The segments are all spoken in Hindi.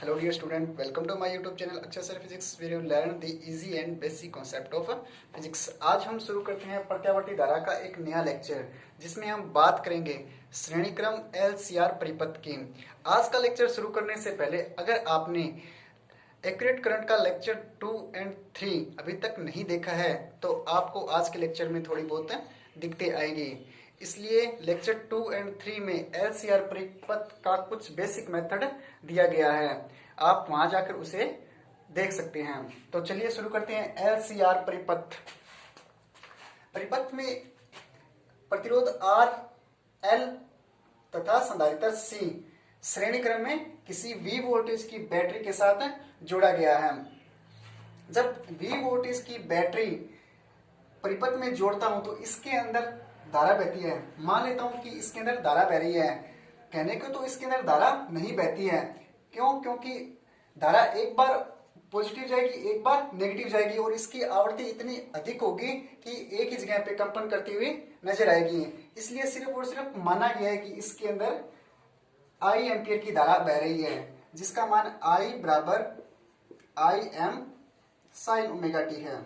Hello dear student, welcome to my YouTube channel अक्षर sir physics where you learn the easy and basic concept of physics। आज हम शुरू करते हैं प्रत्यावर्ती धारा का एक नया लेक्चर जिसमें हम बात करेंगे श्रेणीक्रम LCR परिपथ की। आज का लेक्चर शुरू करने से पहले अगर आपने एक्यूरेट करंट का लेक्चर 2 और 3 अभी तक नहीं देखा है तो आपको आज के लेक्चर में थोड़ी बहुत दिक्कतें आएंगी, इसलिए लेक्चर 2 और 3 में LCR परिपथ का कुछ बेसिक मेथड दिया गया है, आप वहां जाकर उसे देख सकते हैं। तो चलिए शुरू करते हैं। LCR परिपथ में प्रतिरोध R, L तथा संधारित्र C श्रेणी क्रम में किसी V वोल्टेज की बैटरी के साथ जोड़ा गया है। जब V वोल्टेज की बैटरी परिपथ में जोड़ता हूं तो इसके अंदर धारा बहती है। मान लेता हूं कि इसके अंदर धारा बह रही है, कहने को तो इसके अंदर धारा नहीं बहती है। क्यों? क्योंकि धारा एक बार पॉजिटिव जाएगी, एक बार नेगेटिव जाएगी और इसकी आवृत्ति इतनी अधिक होगी कि एक ही जगह पे कंपन करती हुई नजर आएगी। इसलिए सिर्फ और सिर्फ माना गया है कि इसके अंदर I एम्पियर की धारा बह रही है, जिसका मान I बराबर Im sin ओमेगा टी है।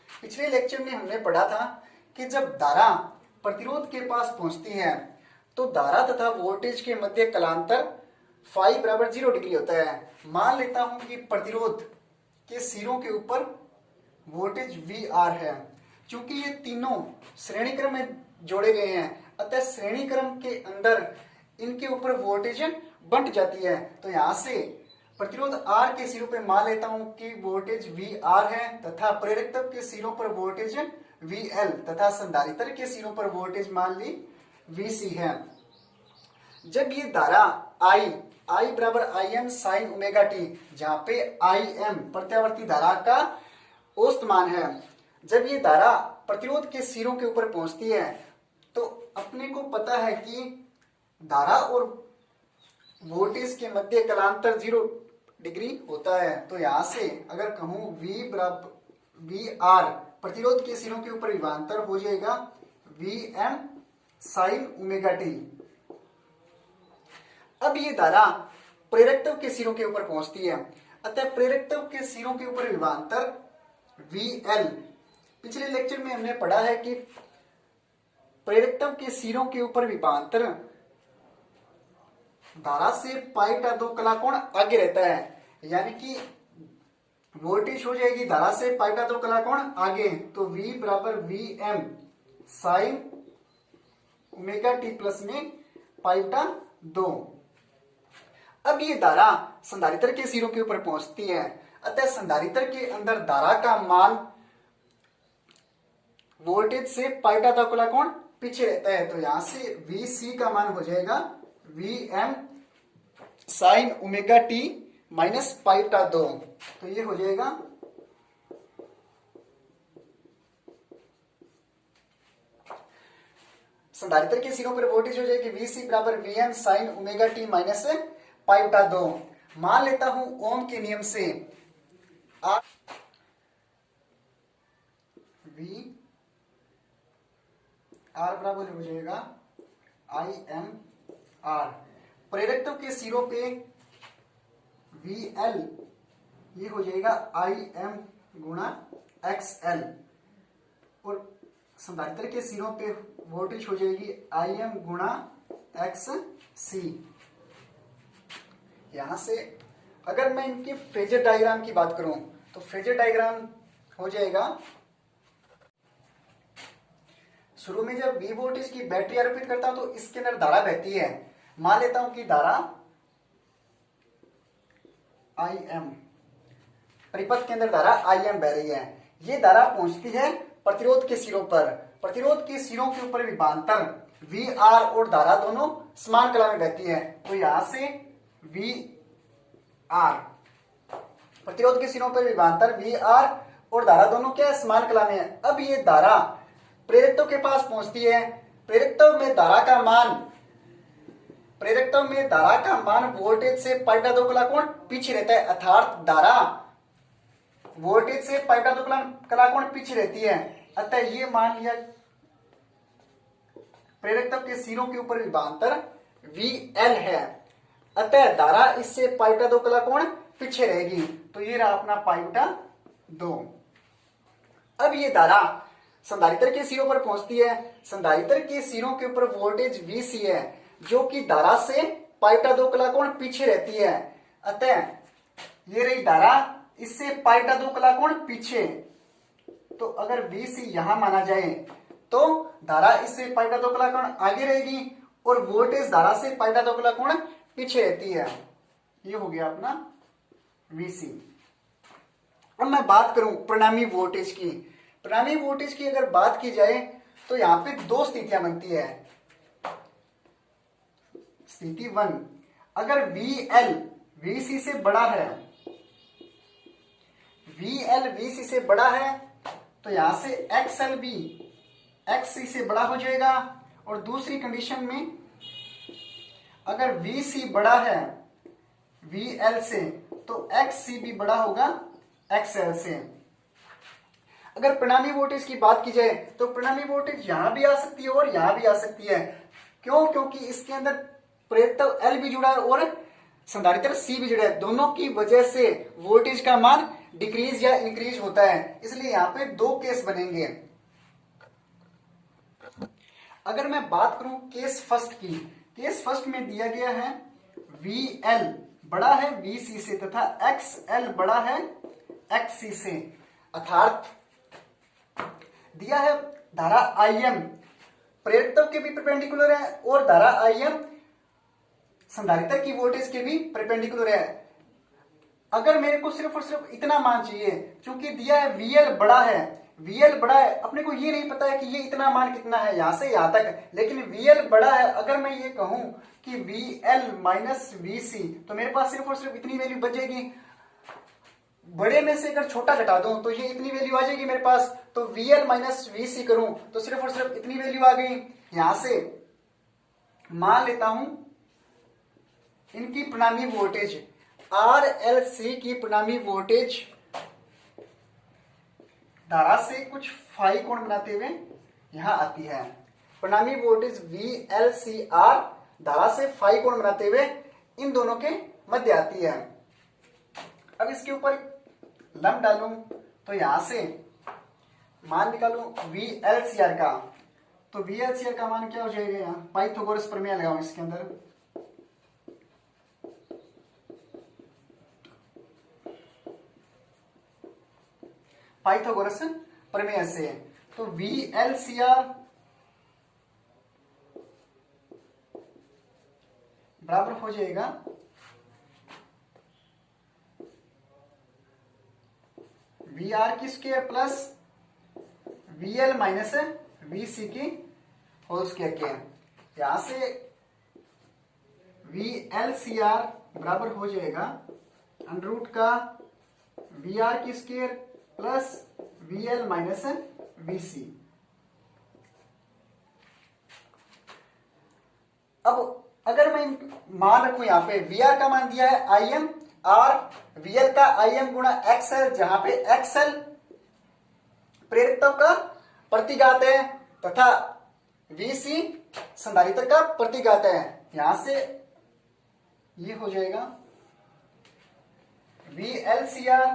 पिछले लेक्चर में हमने पढ़ा था कि जब धारा प्रतिरोध के पास पहुंचती है तो धारा तथा वोल्टेज के मध्य कलांतर फाई बराबर 0 डिग्री होता है। मान लेता हूं कि प्रतिरोध के सिरों के ऊपर वोल्टेज VR है। चूंकि ये तीनों श्रेणी क्रम में जोड़े गए हैं, अतः श्रेणी क्रम के अंदर इनके ऊपर वोल्टेज बंट जाती है। तो यहां से प्रतिरोध R के सिरों पे मान लेता हूं कि वोल्टेज VR है तथा प्रेरकत्व के सिरों पर वोल्टेज VL तथा संधारित्र के सिरों पर वोल्टेज मान ली VC है। जब ये धारा I बराबर Im sin ओमेगा टी, जहां पे Im प्रत्यावर्ती धारा का औसत मान है, जब ये धारा प्रतिरोध के सिरों के ऊपर पहुंचती है तो अपने को पता है कि धारा और वोल्टेज के मध्य कलांतर 0 डिग्री होता है। तो यहां से अगर कहूं V बराबर VR प्रतिरोध के सिरों के ऊपर विभवांतर हो जाएगा Vm sin ओमेगा टी। अब ये धारा प्रेरकत्व के सिरों के ऊपर पहुंचती है, अतः प्रेरकत्व के सिरों के ऊपर विभवांतर VL। पिछले लेक्चर में हमने पढ़ा है कि प्रेरकत्व के सिरों के ऊपर विभवांतर धारा से पाई 2 कलाकोण आगे रहता है, यानी कि वोल्टेज हो जाएगी धारा से पाई 2 कलाकोण आगे। तो V बराबर Vm sin omega T plus में पाई 2। अब ये धारा संधारित्र के सिरों के ऊपर पहुंचती है, अतः संधारित्र के अंदर धारा का मान वोल्टेज से पाई 2 कलाकोण पीछे रहता है। तो यहां से Vc का मान हो जाएगा Vm sin omega T minus pi 2। तो ये हो जाएगा संधारित्र के सिरों पर वोल्टेज हो जाएगी Vc बराबर Vm sin omega T minus pi 2। मान लेता हूं ओम के नियम से V R बराबर हो जाएगा Im R। प्रेरकत्व के सिरों पे VL ये हो जाएगा Im गुणा XL और संधारित्र के सिरों पे वोल्टेज हो जाएगी Im गुणा XC। यहां से अगर मैं इनके फेजर डायग्राम की बात करूं तो फेजर डायग्राम हो जाएगा, शुरू में जब V वोल्टेज की बैटरी आरोपित करता हूं तो इसके अंदर धारा बहती है। मान लेता हूं कि धारा Im परिपथ के अंदर धारा Im बह रही है। ये धारा पहुंचती है प्रतिरोध के सिरों पर। प्रतिरोध के सिरों के ऊपर विभवांतर VR और धारा दोनों समान कला में बहती है। तो यहां से VR प्रतिरोध के सिरों पर विभवांतर VR और धारा दोनों क्या है, समान कला में है। अब ये धारा प्रेरकत्व के पास पहुंचती है। प्रेरकत्व में धारा का मान वोल्टेज से पाई 2 कलाकोण पीछे रहता है, अर्थात धारा वोल्टेज से पाई 2 कलाकोण पीछे रहती है। अतः ये मान लिया प्रेरकत्व के सिरों के ऊपर विभवांतर VL है। अतः धारा इससे पाई बटा 2 कला कोण पीछे रहेगी। तो ये रहा अपना पाई बटा 2। अब ये धारा संधारित्र के सिरों पर पहुंचती है। संधारित्र के सिरों के ऊपर वोल्टेज VC है जो कि धारा से पाई बटा 2 कला कोण पीछे रहती है। अतः ये रही धारा इससे पाई बटा 2 कला कोण पीछे। तो अगर VC यहां माना जाए तो धारा इससे पाई बटा 2 कला कोण आगे रहेगी और वोल्टेज धारा से पाई बटा 2 कला कोण पीछे रहती है। ये हो गया अपना VC। अब मैं बात करूं परिणामी वोल्टेज की। परिणामी वोल्टेज की अगर बात की जाए तो यहां पे दो स्थितियां बनती है। स्थिति 1, अगर VL VC से बड़ा है, VL VC से बड़ा है तो यहां से XL भी XC से बड़ा हो जाएगा। और दूसरी कंडीशन में अगर VC बड़ा है VL से तो XC भी बड़ा होगा XL से। अगर परिणामी वोल्टेज की बात की जाए तो परिणामी वोल्टेज यहां भी आ सकती है और यहां भी आ सकती है। क्यों? क्योंकि इसके अंदर प्रेरकत्व L भी जुड़ा है और संधारित्र C भी जुड़ा है। दोनों की वजह से वोल्टेज का मान डिक्रीज या इंक्रीज होता है, इसलिए यहां पे दो केस बनेंगे। अगर मैं बात करूं केस फर्स्ट की, केस फर्स्ट में दिया गया है VL बड़ा है VC से तथा XL बड़ा है XC से। अर्थात दिया है धारा IM प्रेरकत्व के भी परपेंडिकुलर है और धारा IM संधारित्र की वोल्टेज के भी परपेंडिकुलर है। अगर मेरे को सिर्फ और सिर्फ इतना मान चाहिए, क्योंकि दिया है VL बड़ा है, VL बड़ा है, अपने को ये नहीं पता है कि ये इतना मान कितना है यहां से यहां तक, लेकिन VL बड़ा है। अगर मैं ये कहूं कि VL माइनस VC तो मेरे पास सिर्फ और सिर्फ इतनी वैल्यू बचेगी। बड़े में से अगर छोटा घटा दूं तो ये इतनी वैल्यू आ जाएगी मेरे पास। तो VL माइनस VC करूं तो सिर्फ और सिर्फ इतनी वैल्यू आ गई। यहां से मान लेता हूं इनकी परिणामी वोल्टेज RLC की परिणामी वोल्टेज धारा से कुछ फाई कोण बनाते हुए यहां आती है। परिणामी वोल्टेज VLCR धारा से फाई कोण बनाते हुए इन दोनों के मध्य आती है। अब इसके ऊपर लंब डालूं तो यहां से मान निकालूं VLCR का, तो VLCR का मान क्या हो जाएगा? यहां पाइथागोरस प्रमेय लगाऊं इसके अंदर। पाइथागोरस प्रमेय से तो VLCR बराबर हो जाएगा VR की square plus VL minus VC की होल स्क्वायर के। यहां से VLCR बराबर हो जाएगा अंडर रूट का VR की square plus VL minus VC। अब अगर मैं मान रखूं यहां पे VR का मान दिया है IM और VL का IM गुणा XL, जहां पे XL प्रेरकत्व का प्रतिघात है तथा VC संधारित्र का प्रतिघात है। यहां से ये हो जाएगा VLCR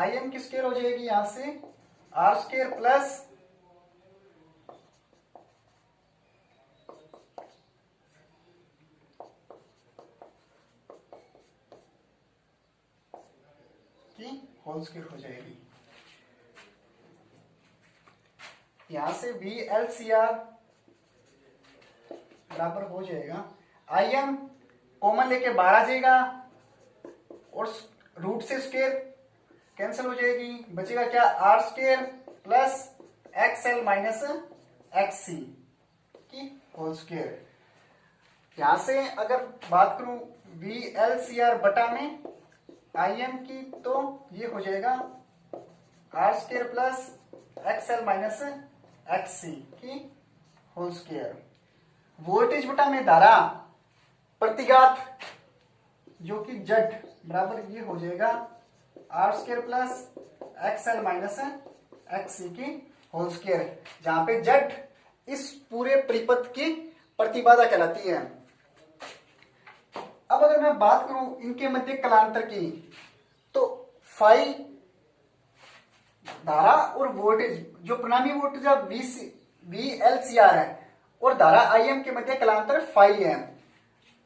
IM की स्क्वायर हो जाएगी यहां से R स्क्वायर प्लस की होल स्क्वायर हो जाएगी। यहां से VLCR बराबर हो जाएगा IM कॉमन लेके बाहर आ जाएगा और रूट से स्क्वायर कैंसिल हो जाएगी, बचेगा क्या? R square plus XL minus XC की होल स्क्वायर। यहां से अगर बात करूं VLCR बटा में IM की तो ये हो जाएगा R square plus XL minus XC की होल स्क्वायर। वोल्टेज बटा में धारा प्रतिघात जो कि Z बराबर ये हो जाएगा R square plus XL minus XC की होल स्क्वायर, जहां पे जेड इस पूरे परिपथ की प्रतिबाधा कहलाती है। अब अगर मैं बात करूं इनके मध्य कलांतर की, तो फाई धारा और वोल्टेज, जो परिणामी voltage V L C R है, और धारा आई एम के मध्य कलांतर फाई है।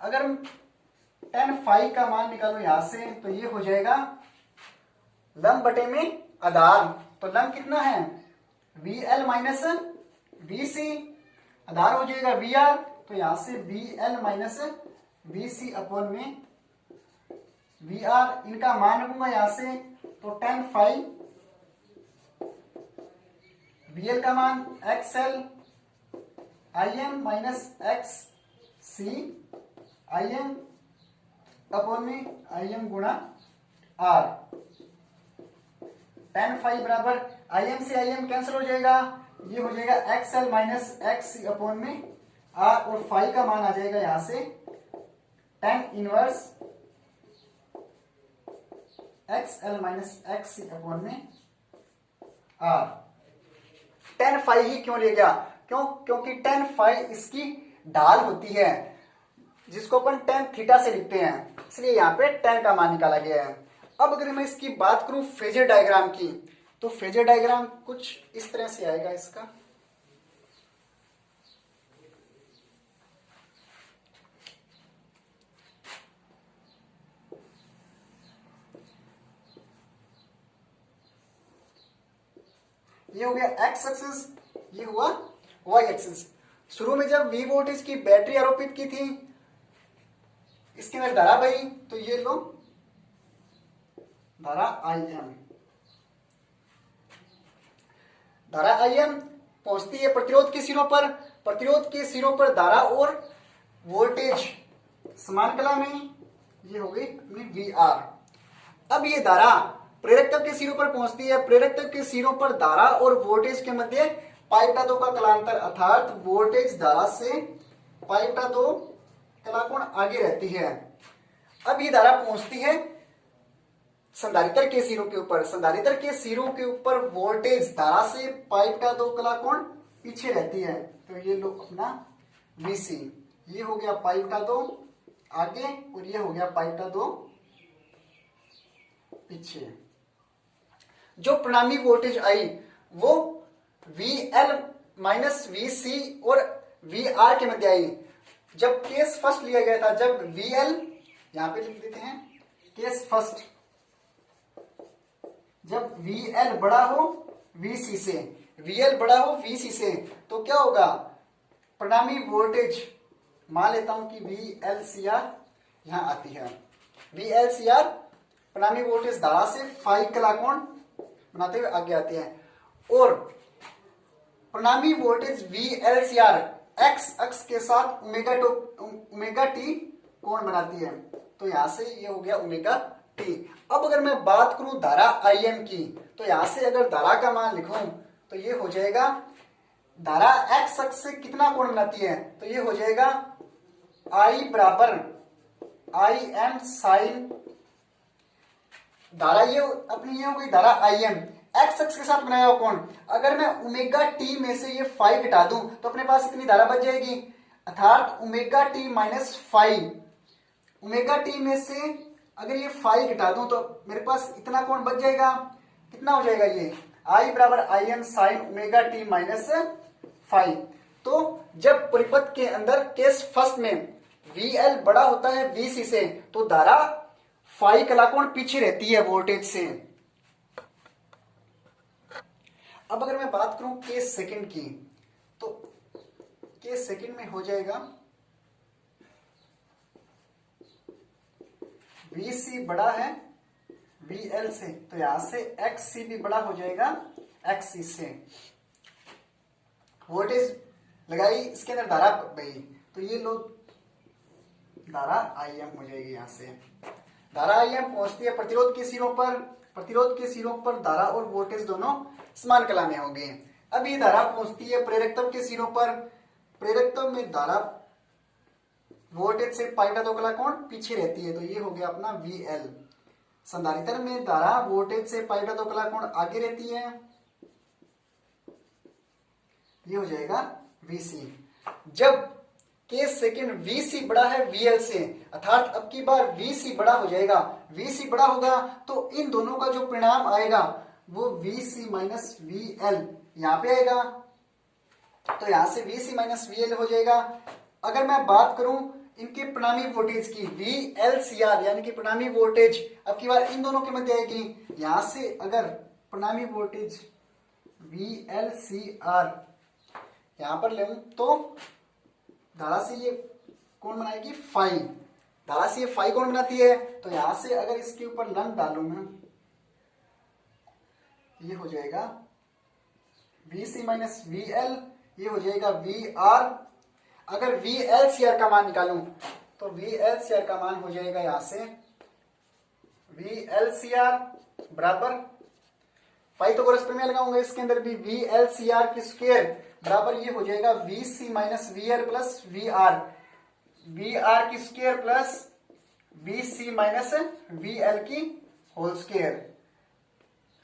अगर टेन फाई का मान निकालो यहां से, तो ये हो जाएगा लंब बटे में आधार। तो लंब कितना है, V L minus V C, आधार हो जाएगा वी आर, तो यहां से V L minus V C upon में वी आर, इनका मान रखूंगा यहां से, तो टेन फाइव वी एल का मान X L I M minus X C I M upon में आई एम गुणा आर। टेन फाइव बराबर आई एम से आई एम कैंसिल हो जाएगा, ये हो जाएगा X L minus X C upon में आर, और फाइव का मान आ जाएगा यहां से ten inverse X L minus X C upon में आर। टेन फाइव ही क्यों ले गया, क्योंकि टेन फाइव इसकी ढाल होती है, जिसको अपन टेन थीटा से लिखते हैं, इसलिए यहाँ पे टेन का मान निकाला गया है। अब अगर मैं इसकी बात करूं फेजर डायग्राम की, तो फेजर डायग्राम कुछ इस तरह से आएगा इसका। ये हो गया एक्स एक्सिस, ये हुआ वाई एक्सिस। शुरू में जब वी वोल्टेज की बैटरी आरोपित की थी, इसके अंदर धारा बही, तो ये लो धारा आई एम, धारा आई एम पहुंचती है प्रतिरोध के सिरों पर, प्रतिरोध के सिरों पर धारा और वोल्टेज समान कला में, ये हो गई वी आर। अब ये धारा प्रेरकत्व के सिरों पर पहुंचती है, प्रेरकत्व के सिरों पर धारा और वोल्टेज के मध्य पाइटा दो का कलांतर, अर्थात वोल्टेज धारा से पाइटा दो कलाकोण आगे रहती है। अब ये धारा पहुंचती है संधारित्र के सिरों के ऊपर, संधारित्र के सिरों के ऊपर वोल्टेज धारा से पाइटा दो कलाकोण पीछे रहती है, तो ये लो अपना वीसी, ये हो गया पाइटा दो आगे, और ये हो गया पाइटा दो पीछे। जो परिणामी वोल्टेज आई वो वी एल माइनस वी सी और वी आर के मध्य आई। जब केस फर्स्ट लिया गया था, जब वी एल यहां पे लिख देते हैं केस फर्स्ट, जब वी एल बड़ा हो वी सी से, वी एल बड़ा हो वी सी से, तो क्या होगा, परिणामी वोल्टेज मान लेता हूं कि वी एल सी आर यहां आती है, वी एल सी आर परिणामी वोल्टेज धारा से फाइव कलाकोण बनाते हुए आगे आते हैं, और परिणामी voltage V L C R X अक्ष के साथ ओमेगा टी कोण बनाती है, तो यहां से ये हो गया ओमेगा टी। अब अगर मैं बात करूं धारा आई एम की, तो यहां से अगर धारा का मान लिखूं, तो ये हो जाएगा, धारा एक्स अक्ष से कितना कोण बनाती है, तो ये हो जाएगा आई बराबर आई एम साइन, धारा ये अपनी ये हो गई धारा आई एम, एक्स अक्ष के साथ बनाया हुआ कोण। अगर मैं ओमेगा टी में से ये फाइव घटा दूं, तो अपने पास इतनी धारा बच जाएगी, अर्थात omega T minus five, omega T में से अगर ये फाइव घटा दूं, तो मेरे पास इतना कोण बच जाएगा, कितना हो जाएगा, ये आई बराबर I M sign omega T minus five. तो जब परिपथ के अंदर केस फर्स्ट में वी एल बड़ा होता है वी सी से, तो धारा फाइव कलाकोण पीछे रहती है वोल्टेज से। अब अगर मैं बात करूं केस सेकंड की, तो केस सेकंड में हो जाएगा वी सी बड़ा है वी एल से, तो यहां से एक्स सी भी बड़ा हो जाएगा एक्स सी से, वोल्टेज लगाई, इसके अंदर धारा बही, तो ये लो धारा आई एम हो जाएगी। यहां से धारा आई एम पहुंचती है प्रतिरोध के सिरों पर, प्रतिरोध के सिरों पर धारा और वोल्टेज दोनों समान कला में होंगे। अब ये धारा पहुंचती है प्रेरकत्व के सिरों पर, प्रेरकत्व में धारा वोल्टेज से पाइटा दो कलाकोण पीछे रहती है, तो ये हो गया अपना वी एल। संधारित्र में धारा वोल्टेज से पाइटा दो कलाकोण आगे रहती है, ये हो जाएगा VC। जब केस सेकंड VC बड़ा है VL से, अर्थात अब की बार VC बड़ा हो जाएगा, VC बड़ा होगा तो इन दोनों का जो परिणाम आएगा वो VC माइनस VL यहां पे आएगा, तो यहां से VC माइनस VL हो जाएगा। अगर मैं बात करूं इनके परिणामी वोल्टेज की VLCR यानी कि परिणामी वोल्टेज अब की बार इन दोनों के मध्य आएगी। यहां से अगर परिणामी वोल्टेज VLCR यहां पर ले तो धारा से ये कौन बनाएगी फाई, धारा से ये फाई कौन बनाती है, तो यहां से अगर इसके ऊपर लंब डालू मैं ये हो जाएगा VC माइनस VL, ये हो जाएगा VR। अगर VLCR का मान निकालूं तो VLCR का मान हो जाएगा यहां से VLCR बराबर पाइथागोरस प्रमेय लगाऊंगा इसके अंदर भी, VLCR की स्क्वायर बराबर ये हो जाएगा VC minus VL plus VR की square plus VC minus VL की होल स्क्वायर,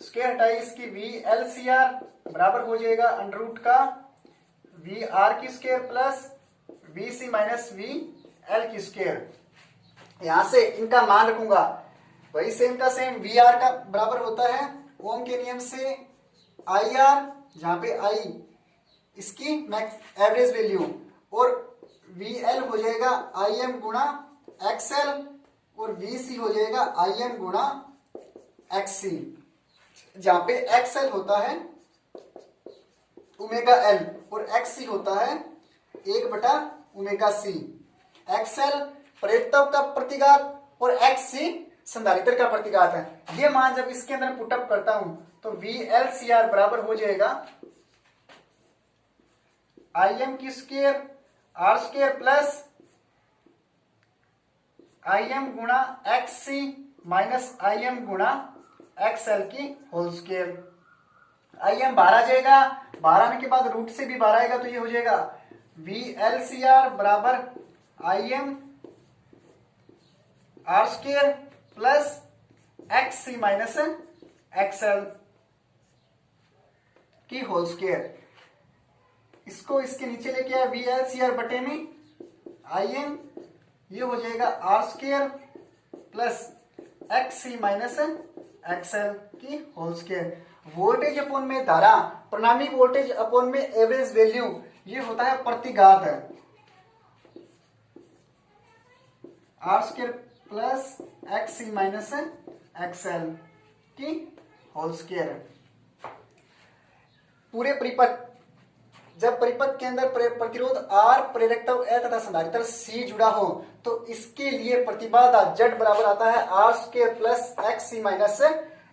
स्क्वायर हटाई इसकी VLCR बराबर हो जाएगा अंडर रूट का VR की square plus VC minus VL की स्क्वायर। यहां से इनका मान रखूंगा वही सेम का सेम, VR का बराबर होता है ओम के नियम से IR, जहां पे I इसकी मैक्स एवरेज वैल्यू, और VL हो जाएगा IM गुणा XL और VC हो जाएगा IM गुणा XC, जहां पे XL होता है ओमेगा L और XC होता है 1/ओमेगा C। XL प्रेरितव का प्रतिघात और XC संधारित्र का प्रतिघात है। ये मान जब इसके अंदर पुटअप करता हूं तो VLCR बराबर हो जाएगा IM की square R square plus IM गुणा XC माइनस IM गुणा XL की होल स्क्वायर। IM बाहर आ जाएगा, बाहर आने के बाद रूट से भी बाहर आएगा तो ये हो जाएगा VLCR बराबर IM R square plus XC minus XL की होल स्क्वायर। इसको इसके नीचे लेके आया VLCR बटे में IM, ये हो जाएगा R square plus XC minus XL की होल स्क्वायर। वोल्टेज अपॉन में धारा, परिणामी वोल्टेज अपॉन में एवरेज वैल्यू, ये होता है प्रतिघात है R square plus XC minus XL की होल स्क्वायर। पूरे परिपथ, जब परिपथ के अंदर प्रतिरोध R, प्रेरकत्व L तथा संधारित्र C जुड़ा हो तो इसके लिए प्रतिबाधा Z बराबर आता है R square plus XC minus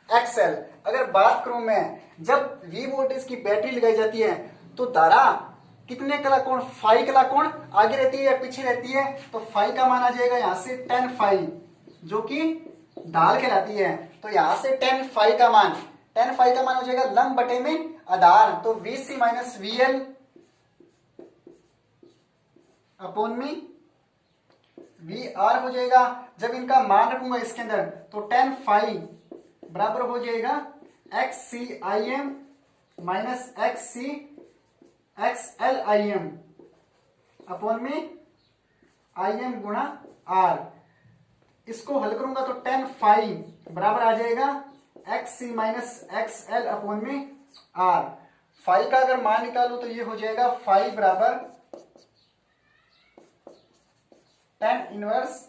XL। अगर बात करूं मैं जब V वोल्टेज की बैटरी लगाई जाती है तो धारा कितने कला कोण, फाई कला कोण आगे रहती है या पीछे रहती है, तो फाई का मान आ जाएगा यहां से 10 फाई जो कि ढाल कहलाती है, तो यहां से 10 फाई का मान हो जाएगा लंब बटे में आधार, तो VC माइनस VL अपॉन में VR हो जाएगा। जब इनका मान रखूंगा इसके अंदर तो 10 फाई बराबर हो जाएगा XCIM माइनस XLIM अपॉन में IM गुणा R। इसको हल करूंगा तो 10 फाई बराबर आ जाएगा XC माइनस XL अपॉन में R। फाई का अगर मान निकालू तो ये हो जाएगा फाई बराबर 10 inverse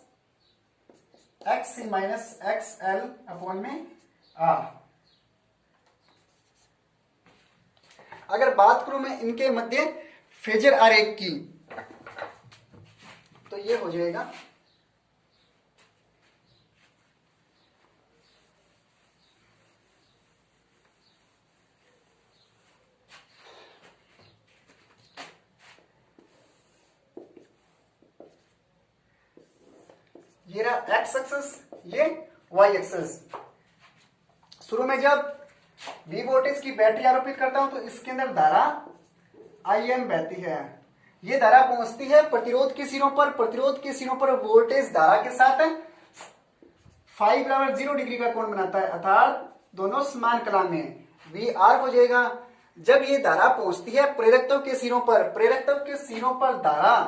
XC minus XL upon में R। अगर बात करूं मैं इनके मध्य फेजर आरेख की तो ये हो जाएगा ये रहा एक्स एक्सिस, ये वाई एक्सिस। शुरू में जब V वोल्टेज की बैटरी आरोपित करता हूं तो इसके अंदर धारा IM बहती है। ये धारा पहुंचती है प्रतिरोध के सिरों पर, प्रतिरोध के सिरों पर वोल्टेज धारा के साथ फाई बराबर 0 डिग्री का कोण बनाता है, अर्थात दोनों समान कला में VR हो जाएगा। जब ये धारा पहुंचती है प्रेरकत्व के सिरों पर, प्रेरकत्व के सिरों पर धारा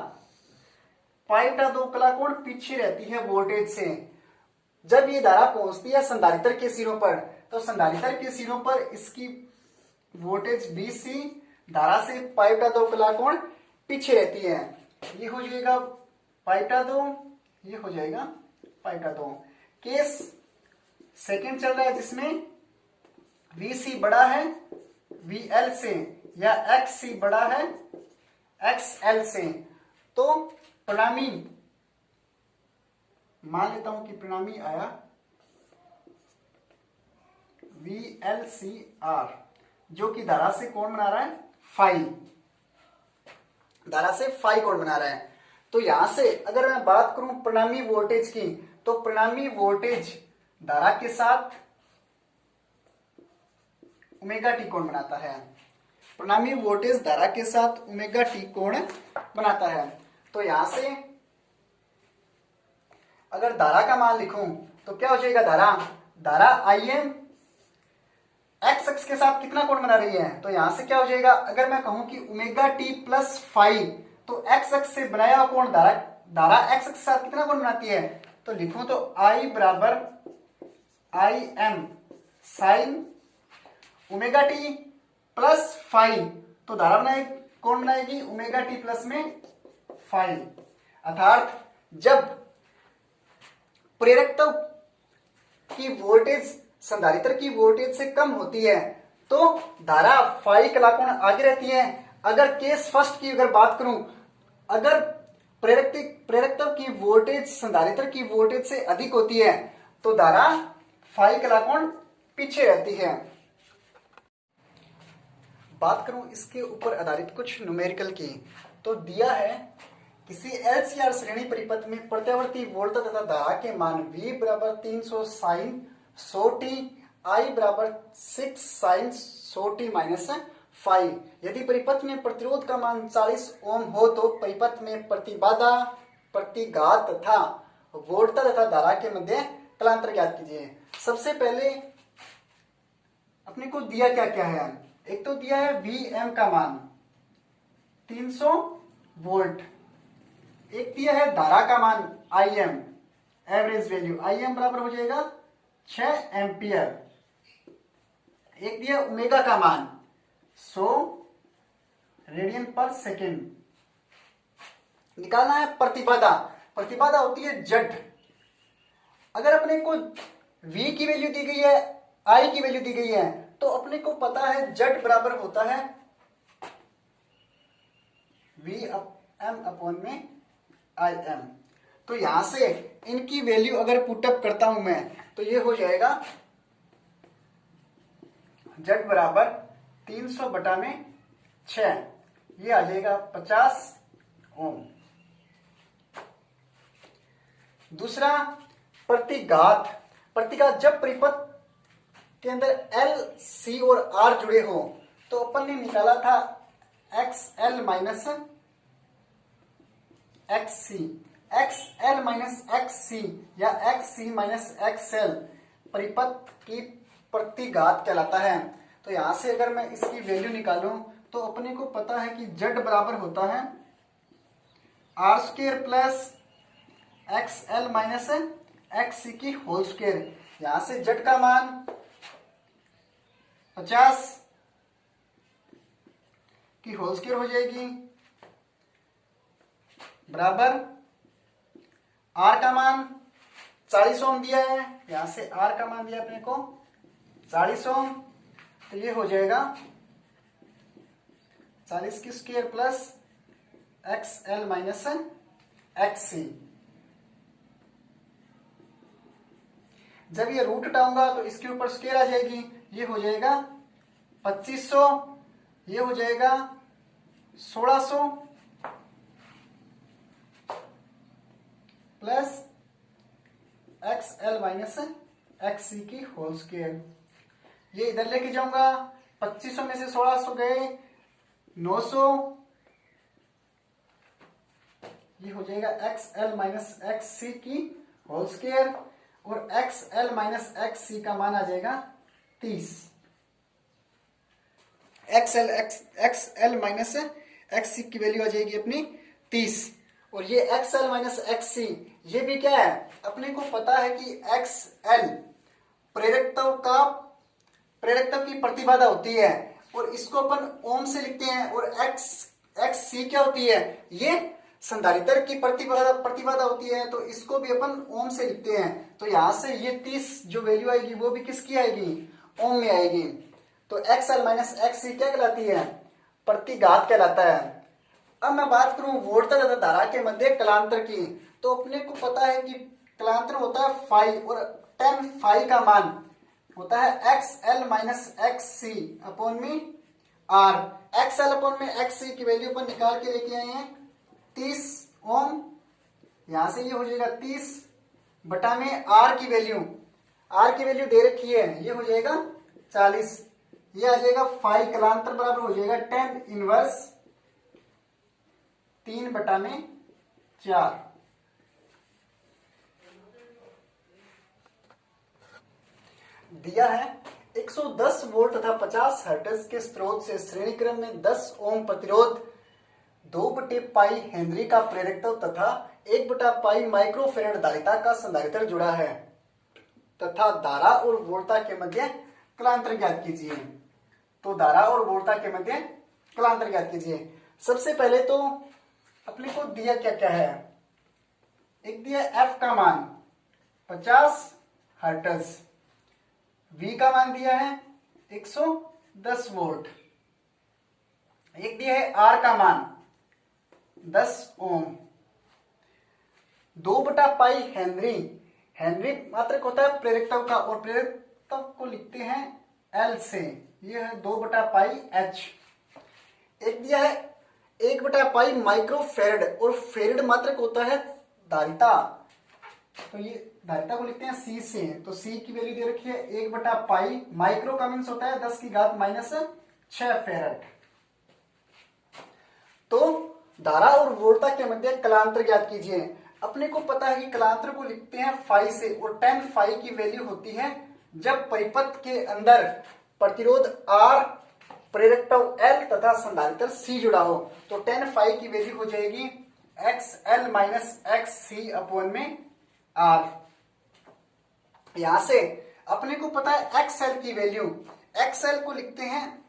पाई/2 कलाकोण पीछे रहती है वोल्टेज से। जब ये धारा पहुंचती है संधारित्र के सिरों पर, तो संधारित्र के सिरों पर इसकी वोल्टेज BC धारा से पाई/2 कलाकोण पीछे रहती है। ये हो जाएगा पाई/2, ये हो जाएगा पाई/2। केस सेकंड चल रहा है जिसमें VC बड़ा है VL से या XC बड़ा है XL से। तो परिणामी मान लेता हूं कि परिणामी आया VLCR, जो कि धारा से कोण बना रहा है फाई, धारा से फाई कोण बना रहा है। तो यहां से अगर मैं बात करूं परिणामी वोल्टेज की, तो परिणामी वोल्टेज धारा के साथ ओमेगा टी कोण बनाता है। परिणामी वोल्टेज धारा के साथ ओमेगा टी कोण बनाता है। तो यहां से अगर धारा का मान लिखूं तो क्या हो जाएगा, धारा IM एक्स अक्ष के साथ कितना कोण बना रही है, तो यहां से क्या हो जाएगा, अगर मैं कहूं कि ओमेगा टी प्लस फाई, तो एक्स अक्ष से बनाया हुआ कोण धारा एक्स अक्ष के साथ कितना कोण बनाती है, तो लिखूं तो I बराबर IM sine omega T plus phi, तो धारा कोण बनाएगी ओमेगा टी प्लस में फाई। अर्थात जब प्रेरकत्व की वोल्टेज संधारित्र की वोल्टेज से कम होती है तो धारा फाई कलाकोण आगे रहती है। अगर केस फर्स्ट की अगर बात करूं, अगर प्रेरकत्व की वोल्टेज संधारित्र की वोल्टेज से अधिक होती है तो धारा फाई कलाकोण पीछे रहती है। बात करूं इसके ऊपर आधारित कुछ न्यूमेरिकल की, तो दिया है किसी LCR श्रेणी परिपथ में प्रत्यावर्ती वोल्टेज तथा धारा के मान V बराबर 300 साइन 100t, I बराबर 6 साइन 100t माइनस 5। यदि परिपथ में प्रतिरोध का मान 40 ओम हो तो परिपथ में प्रतिबाधा, प्रतिघात तथा वोल्टेज तथा धारा के मध्य कलांतर ज्ञात कीजिए। सबसे पहले अपने को दिया क्या क्या है, एक तो दिया है VM का मान 300 वोल्ट, एक दिया है धारा का मान IM एवरेज वैल्यू, IM बराबर हो जाएगा 6 एम्पियर, एक दिया ओमेगा का मान 100 रेडियन पर सेकेंड। निकालना है प्रतिबाधा, प्रतिबाधा होती है जड। अगर अपने को V की वैल्यू दी गई है, I की वैल्यू दी गई है, तो अपने को पता है जड बराबर होता है VM अपॉन में IM। तो यहां से इनकी वैल्यू अगर पुटअप करता हूं मैं तो ये हो जाएगा जड बराबर 300 बटा में 6, ये आ जाएगा 50 ओम। दूसरा प्रतिघात, प्रतिघात जब परिपथ के अंदर L, C और R जुड़े हो तो अपन ने निकाला था XL minus XC, XL minus XC या XC माइनस XL परिपथ की प्रतिघात कहलाता है। तो यहां से अगर मैं इसकी वैल्यू निकालूं तो अपने को पता है कि Z बराबर होता है R square plus XL minus XC की होल स्क्वायर। यहां से Z का मान 50 की होल स्क्वायर हो जाएगी बराबर R का मान 40 ओम दिया है, यहां से R का मान दिया अपने को 40 ओम, तो ये हो जाएगा 40 की square plus XL minus XC। जब ये रूट हटाऊंगा तो इसके ऊपर स्क्वायर आ जाएगी, ये हो जाएगा 2500, ये हो जाएगा 1600 प्लस XL माइनस XC की होल स्क्वायर। ये इधर लेके जाऊंगा, 2500 में से 1600 गए 900, ये हो जाएगा XL माइनस XC की होल स्क्वायर और XL माइनस XC का मान आ जाएगा 30। एक्स एल माइनस एक्स सी की वैल्यू आ जाएगी अपनी 30। और ये एक्स एल माइनस एक्स सी ये भी क्या है, अपने को पता है कि एक्स एल प्रेरकत्व की प्रतिबाधा होती है और इसको अपन ओम से लिखते हैं। और एक्स एक्स सी क्या होती है, ये संधारित्र की प्रतिबाधा होती है, तो इसको भी अपन ओम से लिखते हैं। तो यहां से ये 30 जो वैल्यू आएगी वो भी किसकी आएगी, ओम में आएगी। तो एक्स एल माइनस एक्स सी क्या कहलाती है, प्रतिघात कहलाता है। अब मैं बात करूं वोल्टेज तथा धारा के मध्य कलांतर की, तो अपने को पता है कि कलांतर होता है फाई और tan फाई का मान होता है x L minus X C upon में आर। एक्स एल अपॉन में एक्स सी की वैल्यू पर निकाल के लेके आए हैं 30 ओम, यहां से ये हो जाएगा 30 बटा में आर की वैल्यू दे रखी है, ये हो जाएगा 40। ये आ जाएगा फाई कलांतर बराबर हो जाएगा tan इनवर्स 3 बटा में 4। दिया है 110 वोल्ट तथा 50 हर्ट्ज के स्रोत से श्रेणी क्रम में 10 ओम प्रतिरोध 2/पाई हेनरी का प्रेरकत्व तथा 1/पाई माइक्रोफेरेड धारिता का संधारित्र जुड़ा है तथा धारा और वोल्टता के मध्य कलांतर ज्ञात कीजिए। तो धारा और वोल्टता के मध्य कलांतर ज्ञात कीजिए। सबसे पहले तो अपने को दिया क्या क्या है, एक दिया एफ का मान 50 हर्ट्ज, V का मान दिया है 110 वोल्ट, एक दिया है R का मान 10 ओम, 2/पाई हेनरी, हेनरी मात्रक होता है प्रेरकत्व का और प्रेरकत्व को लिखते हैं L से, ये है 2/पाई H। एक दिया है 1/पाई माइक्रोफेरेड और फेरेड मात्रक होता है धारिता, तो ये धारिता को लिखते हैं C से, तो C की वैल्यू दे रखी है 1/पाई, माइक्रो का मीन्स होता है 10 की घात -6 फेरेड। तो धारा और वोल्टता के मध्य कलांतर ज्ञात कीजिए। अपने को पता है कि कलांतर को लिखते हैं फाई से और tan फाई की वैल्यू होती है जब परिपथ के अंदर प्रतिरोध R, प्रेरकत्व L तथा संधारित्र C जुड़ा हो। तो tan फाई की वैल्यू हो जाएगी XL माइनस XC अपॉन में R। यहां से अपने को पता है XL की वैल्यू, XL को लिखते हैं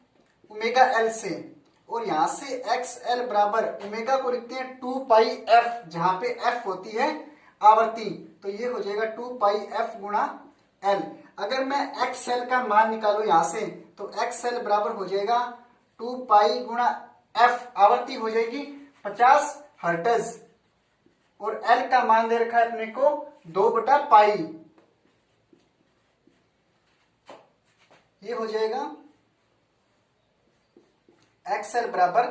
ओमेगा L से और यहां से XL बराबर ओमेगा को लिखते हैं 2 f, जहां पे f होती है आवृत्ति, तो ये हो जाएगा 2 f गुणा L। अगर मैं XL का मान निकालू यहां से, तो XL बराबर हो जाएगा 2 गुणा f, आवृत्ति हो जाएगी 50 हर्ट्ज और L का मान दे रखा है अपने को 2/पाई, ये हो जाएगा XL बराबर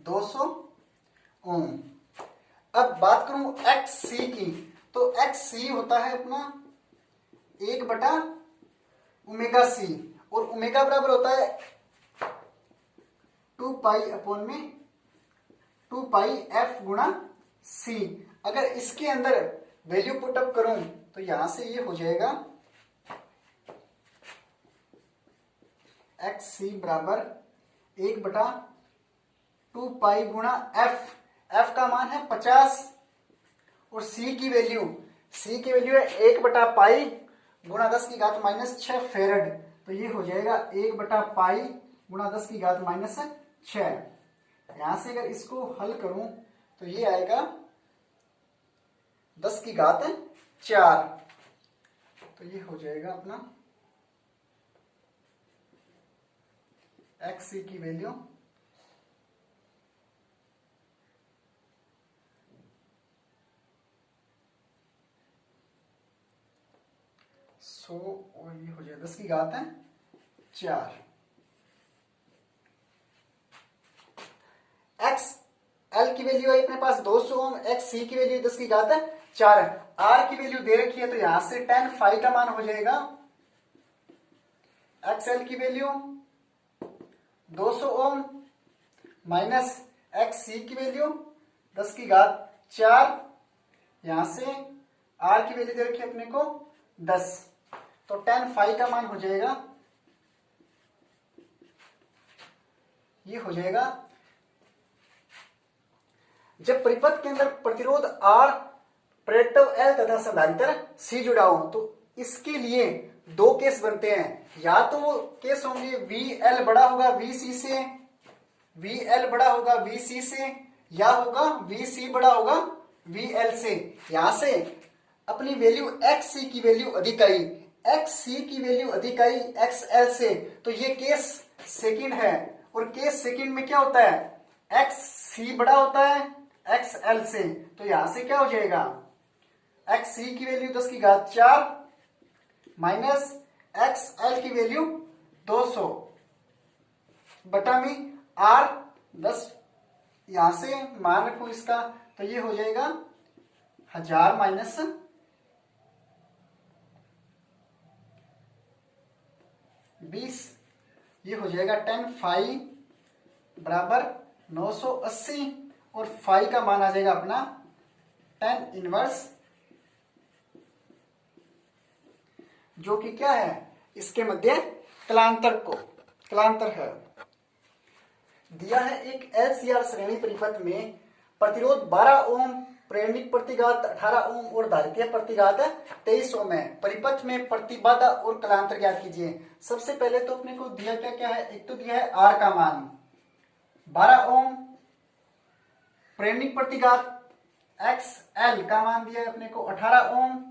200 ओम। अब बात करूं XC की, तो XC होता है अपना 1/ओमेगा C और ओमेगा बराबर होता है 2 अपॉन में 2 f गुणा C। अगर इसके अंदर वैल्यू पुटअप करूं तो यहां से ये हो जाएगा XC बराबर 1/2 गुणा f का मान है 50 और C की वैल्यू है 1/पाई गुणा 10 की घात -6 फेरेड, तो ये हो जाएगा 1/पाई गुणा 10 की घात -6। यहां से अगर इसको हल करूं तो ये आएगा 10 की घात 4, तो ये हो जाएगा अपना XC की वैल्यू 100 और ये हो जाएगा 10 की घात 4। एक्स एल की वैल्यू है अपने पास 200 ओम, एक्स सी की वैल्यू 10 की घात 4, आर की वैल्यू दे रखी है, तो यहां से tan फाई का मान हो जाएगा एक्स एल की वैल्यू 200 ओम माइनस एक्स सी की वैल्यू 10 की घात 4, यहां से आर की वैल्यू दे रखी है अपने को 10, तो tan फाई का मान हो जाएगा, ये हो जाएगा, जब परिपथ के अंदर प्रतिरोध R, प्रेरकत्व L तथा संधारित्र C जुड़ा हो तो इसके लिए दो केस बनते हैं। या तो वो केस होंगे VL बड़ा होगा VC से, VL बड़ा होगा VC से, या होगा VC बड़ा होगा VL से। यहां से अपनी वैल्यू XC की वैल्यू अधिक आई, XC की वैल्यू अधिक आई XL से, तो ये केस सेकंड है। और केस सेकंड में क्या होता है, XC बड़ा होता है XL से, तो यहां से क्या हो जाएगा, XC की वैल्यू 10⁴ माइनस XL की वैल्यू 200 बटा में R 10, यहां से मान रखो इसका, तो ये हो जाएगा 1000 माइनस 20, ये हो जाएगा tan फाई बराबर 980 और फाई का मान आ जाएगा अपना tan इनवर्स, जो कि क्या है, इसके मध्य कलांतर है। दिया है एक LCR श्रेणी परिपथ में प्रतिरोध 12 ओम, प्रेरणिक प्रतिघात 18 ओम और धारितीय प्रतिघात 23 ओम है। परिपथ में प्रतिबाधा और कलांतर ज्ञात कीजिए। सबसे पहले तो अपने को दिया क्या क्या है, एक तो दिया है R का मान 12 ओम, प्रेरणिक प्रतिघात XL का मान दिया है अपने को 18 ओम,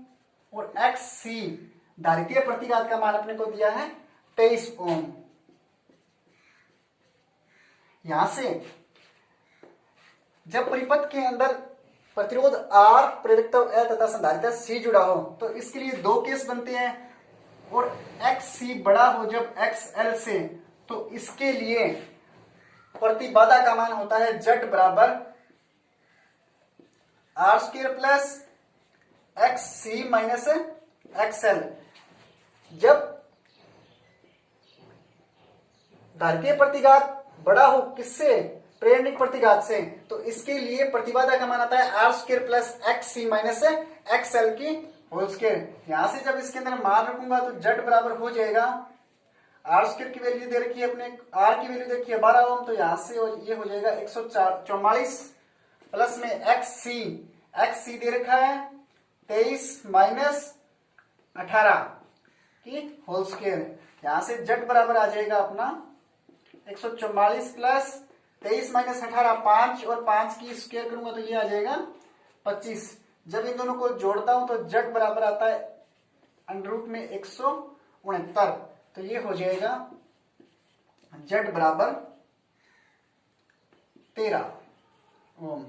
और XC धारितीय प्रतिघात का मान अपने को दिया है 23 ओम। यहां से जब परिपथ के अंदर प्रतिरोध R, प्रेरकत्व L तथा संधारित्र C जुड़ा हो तो इसके लिए दो केस बनते हैं, और XC बड़ा हो जब XL से, तो इसके लिए प्रतिबाधा का मान होता है Z बराबर R² plus XC minus XL। जब धारितीय प्रतिघात बड़ा हो किससे, प्रेरणिक प्रतिघात से, तो इसके लिए प्रतिबाधा का मान आता है R² plus XC minus XL की होल स्क्वायर। यहां से जब इसके अंदर मान रखूंगा तो Z बराबर हो जाएगा, R² की वैल्यू दे रखी है अपने, R की वैल्यू दे रखी है 12 ओम, तो यहां से ये हो जाएगा 144 प्लस में XC दे रखा है 23 माइनस 18 की होल स्क्वायर। यहां से Z बराबर आ जाएगा अपना 144 प्लस 23 माइनस 18, 5 और 5 की स्क्वायर करूंगा तो ये आ जाएगा 25। जब इन दोनों को जोड़ता हूं तो Z बराबर आता है अंडर में 169, तो ये हो जाएगा Z बराबर 13 ओम।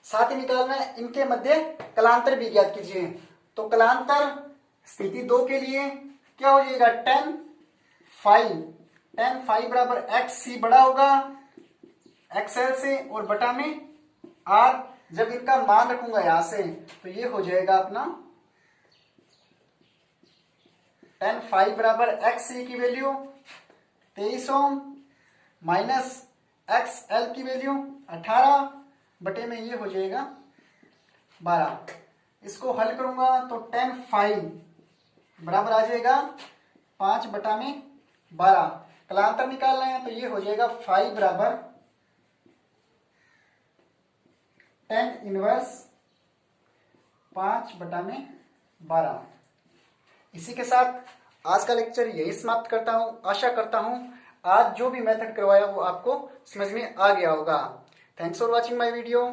साथ ही निकालना है इनके मध्य कलांतर भी ज्ञात कीजिए। तो कलांतर स्थिति 2 के लिए क्या हो जाएगा, tan फाई बराबर XC बड़ा होगा XL से और बटा में R, जब इनका मान रखूंगा यहां से तो ये हो जाएगा अपना tan फाई बराबर XC की वैल्यू 23 ओम माइनस XL की वैल्यू 18 बटे में ये हो जाएगा 12। इसको हल करूंगा तो tan फाई बराबर आ जाएगा 5 बटा में 12। कलांतर निकालना है तो ये हो जाएगा फाई बराबर tan इनवर्स 5 बटा में 12। इसी के साथ आज का लेक्चर यही समाप्त करता हूं। आशा करता हूं आज जो भी मेथड करवाया वो आपको समझ में आ गया होगा। Thanks for watching my video.